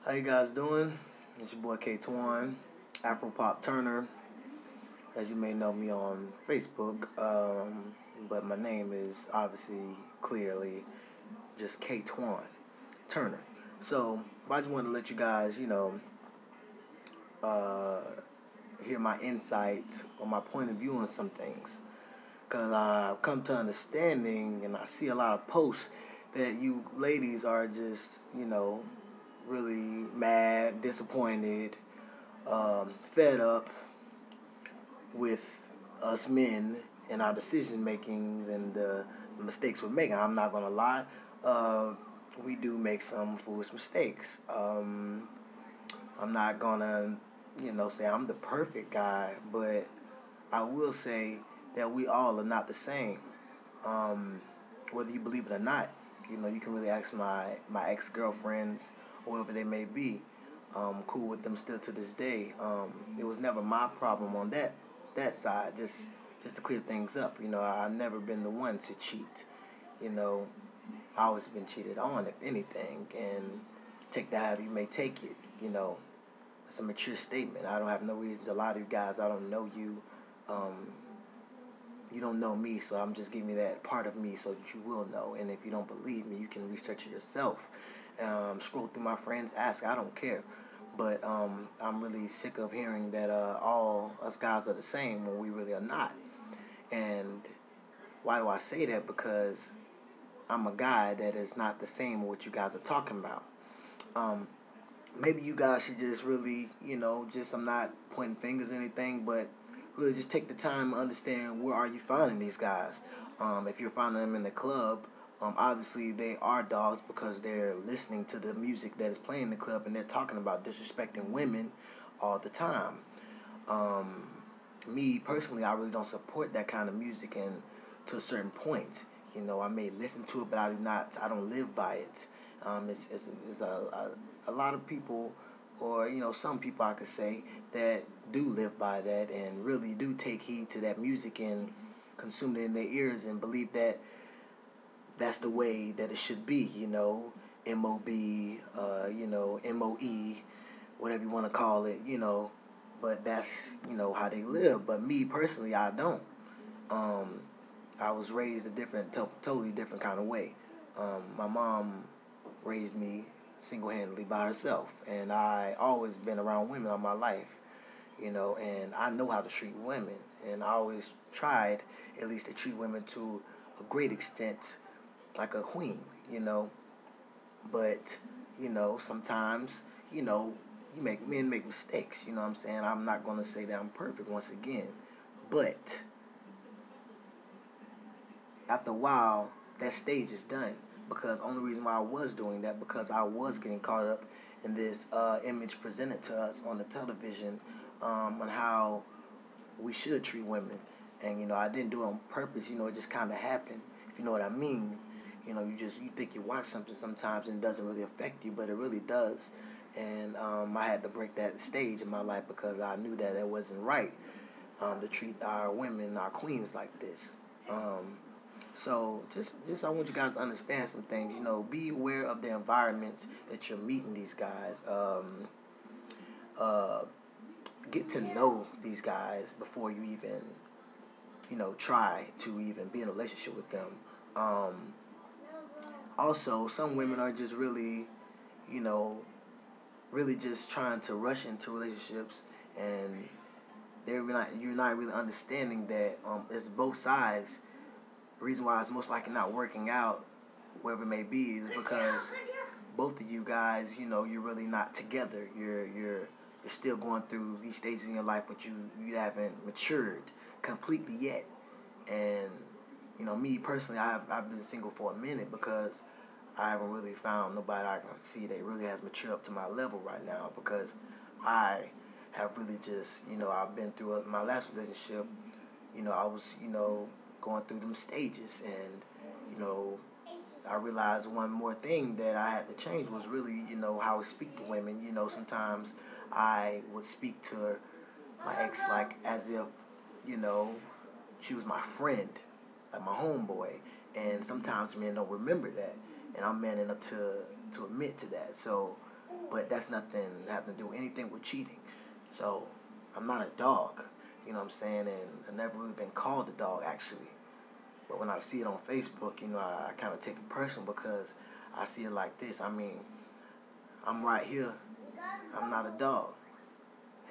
How you guys doing? It's your boy K Twan, Afropop Turner, as you may know me on Facebook. But my name is obviously clearly just K Twan Turner. So I just wanted to let you guys, uh, hear my insight or my point of view on some things. Because I've come to understanding and I see a lot of posts that you ladies are just, really mad, disappointed, fed up with us men and our decision makings and the mistakes we're making. I'm not gonna lie, we do make some foolish mistakes. I'm not gonna, say I'm the perfect guy, but I will say that we all are not the same. Um, Whether you believe it or not, you can really ask my ex girlfriends or whoever they may be. Cool with them still to this day. It was never my problem on that side. Just to clear things up, I've never been the one to cheat. You know, I always been cheated on, if anything, and take that however you may take it. It's a mature statement. I don't have no reason to lie to you guys. I don't know you. Um, you don't know me, so I'm just giving you that part of me so that you will know. And if you don't believe me, you can research it yourself. Scroll through my friends, ask. I don't care. But I'm really sick of hearing that all us guys are the same when we really are not. And why do I say that? Because I'm a guy that is not the same with what you guys are talking about. Um, Maybe you guys should just really, I'm not pointing fingers or anything, but really just take the time to understand where are you finding these guys. If you're finding them in the club, obviously they are dogs because they're listening to the music that is playing in the club and they're talking about disrespecting women all the time. Um, Me personally, I really don't support that kind of music, and to a certain point, I may listen to it, but I do not. I don't live by it. It's a lot of people, or some people I could say that do live by that and really do take heed to that music and consume it in their ears and believe that that's the way that it should be. MOB, MOE, whatever you want to call it. But that's how they live. But me personally, I don't. Um, I was raised a totally different kind of way. My mom raised me single-handedly by herself, and I always been around women all my life, and I know how to treat women, and I always tried at least to treat women to a great extent like a queen, but sometimes men make mistakes. You know what I'm saying? I'm not gonna say that I'm perfect once again, but after a while, that stage is done. Because only reason why I was doing that because I was getting caught up in this image presented to us on the television on how we should treat women, and I didn't do it on purpose. It just kind of happened. If you know what I mean. You think you watch something sometimes and it doesn't really affect you, but it really does. And I had to break that stage in my life because I knew that it wasn't right to treat our women, our queens like this. So just I want you guys to understand some things. Be aware of the environments that you're meeting these guys. Uh, get to know these guys before you even try to even be in a relationship with them. Um, Also, some women are just really you know really just trying to rush into relationships, and you're not really understanding that it's both sides. The reason why it's most likely not working out, wherever it may be, is because both of you guys, you're really not together. You're still going through these stages in your life, but you haven't matured completely yet. And me personally, I've been single for a minute because I haven't really found nobody I can see that really has matured up to my level right now. Because I have really just I've been through my last relationship. I was going through them stages, and I realized one more thing that I had to change was really, how I speak to women. Sometimes I would speak to my ex like as if, you know, she was my friend, like my homeboy. And sometimes men don't remember that, and I'm man enough to admit to that. So but that's nothing having to do with anything with cheating. So I'm not a dog, you know what I'm saying? And I've never really been called a dog, actually. But when I see it on Facebook, I kind of take it personal because I see it like this. I mean, I'm right here. I'm not a dog.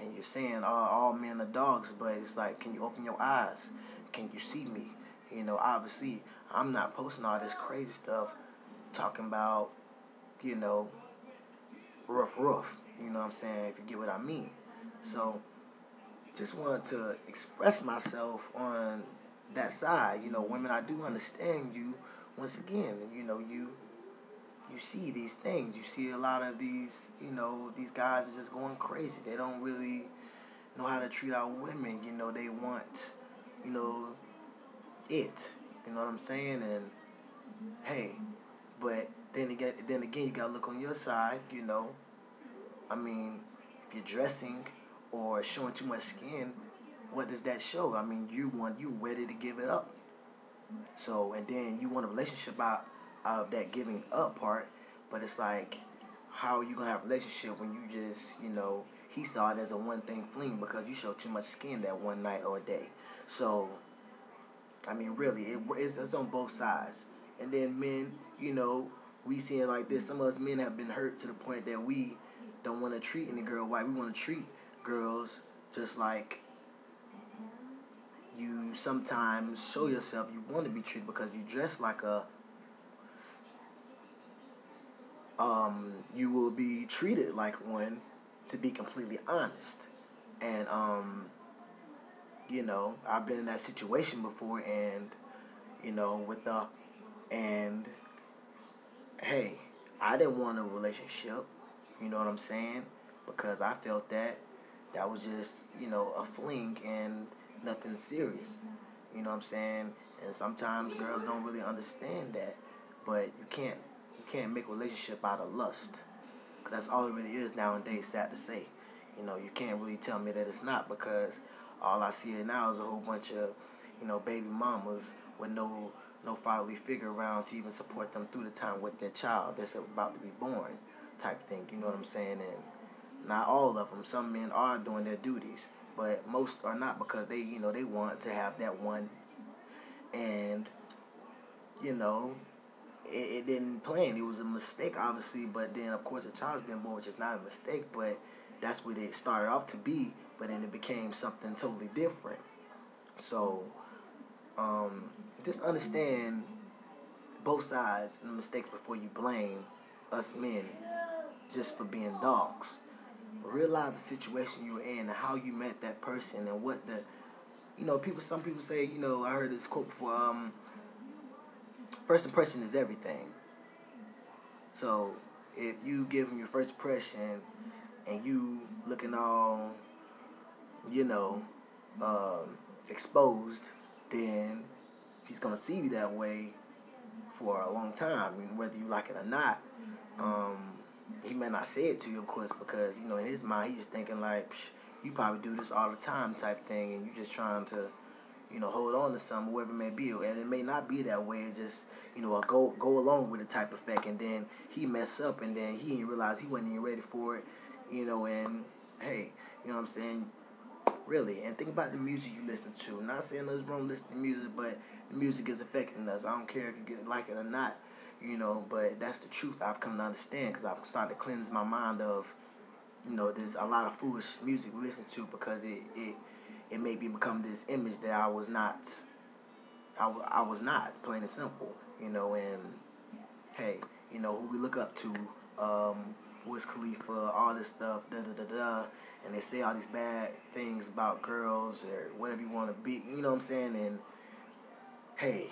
And you're saying all men are dogs, but it's like, can you open your eyes? Can you see me? Obviously, I'm not posting all this crazy stuff talking about, you know, rough. You know what I'm saying? If you get what I mean. So, just wanted to express myself on that side. Women, I do understand you. Once again, you see these things. You see a lot of these, these guys are just going crazy. They don't really know how to treat our women. They want, you know, it. You know what I'm saying? And hey, but then again, you gotta look on your side. I mean, if you're dressing or showing too much skin, what does that show? I mean, you ready to give it up. So, and then you want a relationship out of that giving up part, but it's like, how are you gonna have a relationship when you just, he saw it as a one thing fling because you showed too much skin that one night or day. So, I mean, really, it's on both sides. And then men, we see it like this. Some of us men have been hurt to the point that we don't want to treat any girl right. We want to treat girls just like you sometimes show yourself you want to be treated because you dress like you will be treated like one, to be completely honest. And I've been in that situation before, and and hey, I didn't want a relationship, you know what I'm saying? Because I felt that was just, a fling and nothing serious. You know what I'm saying? And sometimes girls don't really understand that. But you can't make a relationship out of lust. 'Cause that's all it really is nowadays, sad to say. You can't really tell me that it's not, because all I see now is a whole bunch of, baby mamas with no fatherly figure around to even support them through the time with their child that's about to be born, type thing. You know what I'm saying? And not all of them. Some men are doing their duties, but most are not, because they want to have that one, and you know it didn't plan. It was a mistake, obviously, but then of course a child's being born, which is not a mistake, but that's what it started off to be. But then it became something totally different. So just understand both sides and mistakes before you blame us men just for being dogs. Realize the situation you were in and how you met that person and what the some people say, I heard this quote before, first impression is everything. So if you give him your first impression and you looking all, you know, exposed, then he's gonna see you that way for a long time. I mean, whether you like it or not. He may not say it to you, of course, because in his mind he's just thinking like, you probably do this all the time, type thing, and you just trying to, hold on to something, whatever it may be, and it may not be that way. It's just, a go along with the type effect, and then he mess up, and then he didn't realize he wasn't even ready for it, and hey, you know what I'm saying? Really, and think about the music you listen to. I'm not saying there's wrong listening to music, but the music is affecting us. I don't care if you like it or not, but that's the truth I've come to understand, because I've started to cleanse my mind of, there's a lot of foolish music we listen to, because it made me become this image that I was not, plain and simple, and hey, who we look up to, Wiz Khalifa, all this stuff, and they say all these bad things about girls or whatever you want to be, you know what I'm saying? And hey,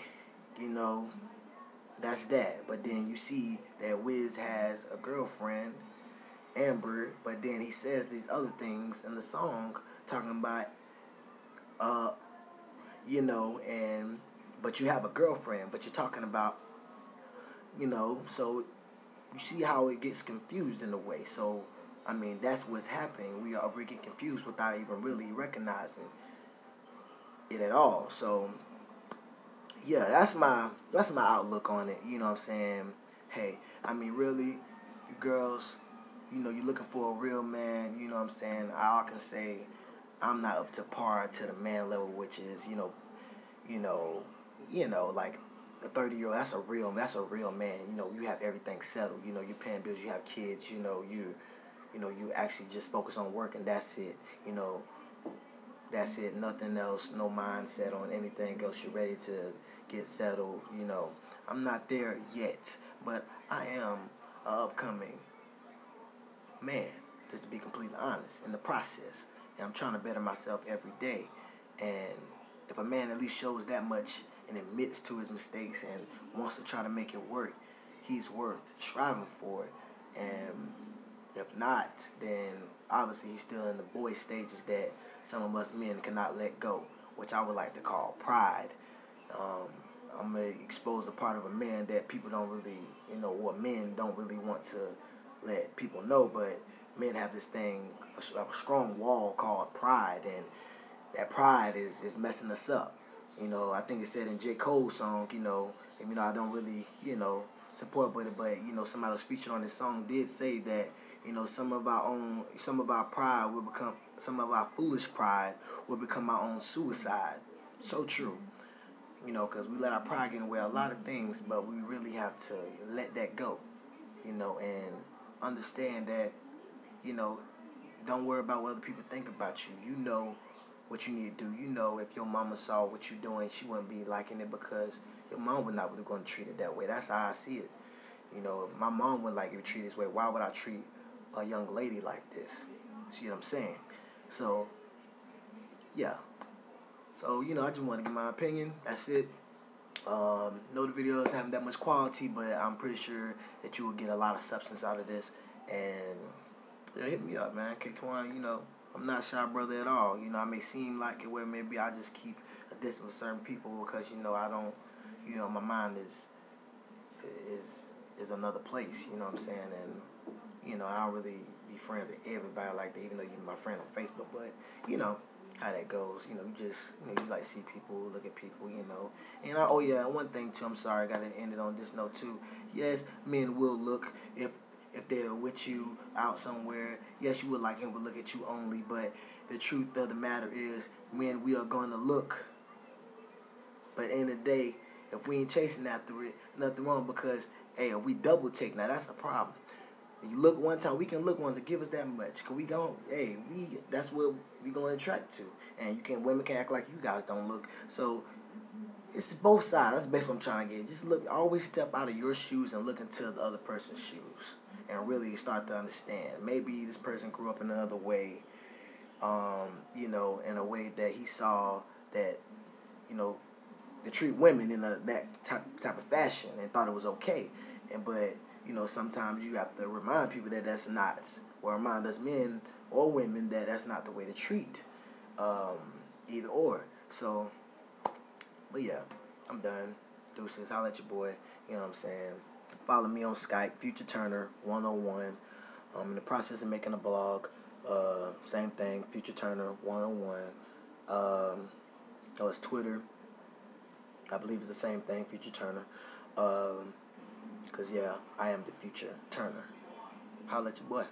that's that. But then you see that Wiz has a girlfriend, Amber, but then he says these other things in the song talking about, and but you have a girlfriend, but you're talking about, so you see how it gets confused in a way. So, I mean, that's what's happening. We get confused without even really recognizing it at all. So, yeah, that's my outlook on it. You know what I'm saying? Hey, I mean, really, you girls, you're looking for a real man, you know what I'm saying, all I can say, I'm not up to par to the man level, which is, you know, like a 30-year-old, that's a real man. You have everything settled. You're paying bills, you have kids. You actually just focus on work and that's it. That's it. Nothing else. No mindset on anything else. You're ready to get settled. I'm not there yet, but I am a upcoming man. Just to be completely honest, in the process, and I'm trying to better myself every day. And if a man at least shows that much and admits to his mistakes and wants to try to make it work, he's worth striving for it. And if not, then obviously he's still in the boy stages that some of us men cannot let go, which I would like to call pride. Um, I'm going to expose a part of a man that people don't really, or men don't really want to let people know, but men have this thing, a strong wall called pride, and that pride is messing us up. I think it said in J. Cole's song, even though I don't really, support with it, but, somebody was featured on this song did say that, some of our pride will become, some of our foolish pride will become our own suicide. So true. Because we let our pride get in the way of a lot of things, but we really have to let that go, and understand that, you know, don't worry about what other people think about you. You know what you need to do. If your mama saw what you're doing, she wouldn't be liking it because your mom would not be going to treat it that way. That's how I see it. If my mom wouldn't like it treated this way, why would I treat a young lady like this? See what I'm saying? So, yeah. So, I just want to give my opinion. That's it. Know the videos haven't that much quality, but I'm pretty sure that you will get a lot of substance out of this. And hit me up, man. K-Twine, I'm not a shy brother at all. I may seem like it where maybe I just keep a distance with certain people because, I don't, my mind is another place, you know what I'm saying? And, I don't really be friends with everybody like that, even though you're my friend on Facebook. But, how that goes. You just, you like see people, look at people, And oh yeah, one thing too, I'm sorry, I got to end it on this note too. Yes, men will look if they're with you out somewhere. Yes, you would like him to look at you only, but the truth of the matter is, men, we are going to look. But at the end of the day, if we ain't chasing after it, nothing wrong because, hey, if we double take, now that's a problem. You look one time, we can look once to give us that much. Cause that's what we gonna attract to. And women can act like you guys don't look. So it's both sides. That's basically what I'm trying to get. Just look, always step out of your shoes and look into the other person's shoes, and really start to understand. Maybe this person grew up in another way, in a way that he saw that, to treat women in that type of fashion and thought it was okay. But sometimes you have to remind people that that's not, or remind us men or women that that's not the way to treat either or. So, but yeah, I'm done. Deuces, holla at your boy. You know what I'm saying? Follow me on Skype, Future Turner 101. I'm in the process of making a blog. Same thing, Future Turner 101. It's Twitter. I believe it's the same thing, Future Turner. Because, yeah, I am the future Turner. Holla at your boy.